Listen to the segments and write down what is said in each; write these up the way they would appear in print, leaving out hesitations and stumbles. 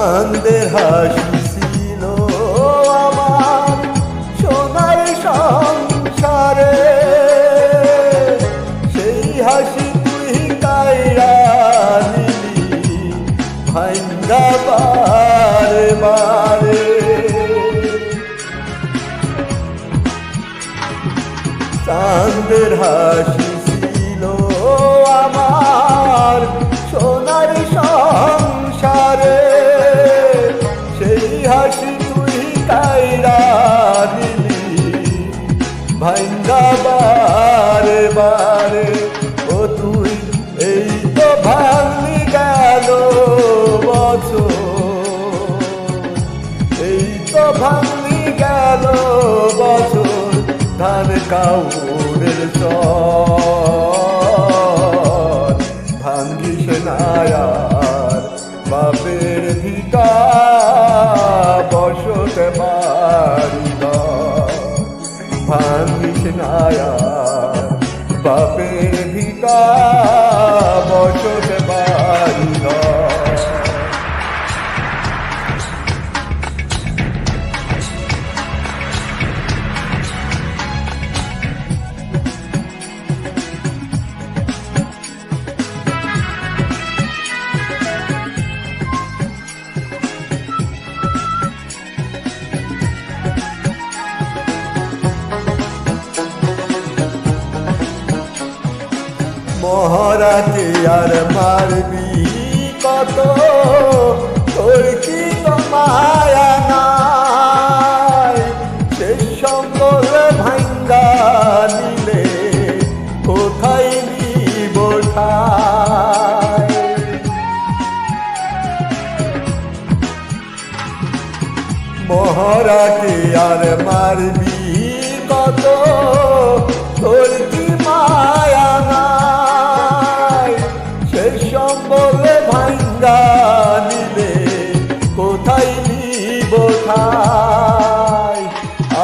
চাঁদের হাসি ছিল আমার সোনার সংসারে, সেই হাসি তুই কাইরা নিলি ভাঙ্গা বারে বারে। চাঁদের হাসি ছিল আমার সোনার সংসারে, সেই হাসি তুই কাইরা দিলি ভাঙ্গা বারে বারে। ও তুই এই তো ভাঙলি গেল বছর, এই তো ভাঙলি গেল বছর, ধান কাউরের চর ভাঙ্গিস না আর বাপের ভিটা বসতে বাড়ি ঘর, ভাঙ্গিস না আর বাপের ভিটা বসতে বাড়ি ঘর। মহারাতে আর মারবি কত, তোর কি তো মায়া নাই, শেষ সম্বল ভাঙ্গা নিলে কোথায় নিব ঠাই। মহারাতে আর মারবি কত, তোর কি মায়া নাই, সে সম্বল ভাঙ্গা নিলে কোথায় নিব ঠাই।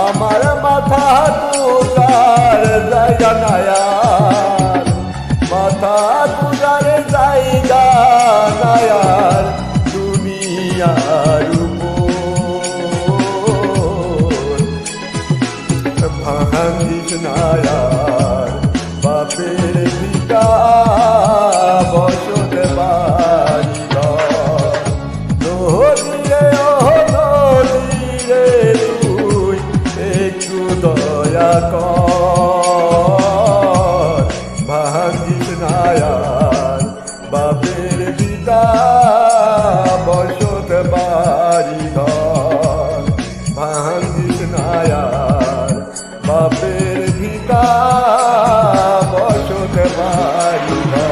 আমার মাথা তুলার জায়গা নায়ার, মাথা তুলার জায়গা নায়ার দুনিয়ার ভাঙ্গিস না আর বাপের ভিটা বসতে বাড়ি ঘর। নদীরে ও নদীরে তুই একটু দয়া কর, ভাঙ্গিস না আর বাপের ভিটা বসতে বাড়ি ঘর, ভাঙ্গিস না আর বাপের ভিটা বসতে বাড়ি ঘর।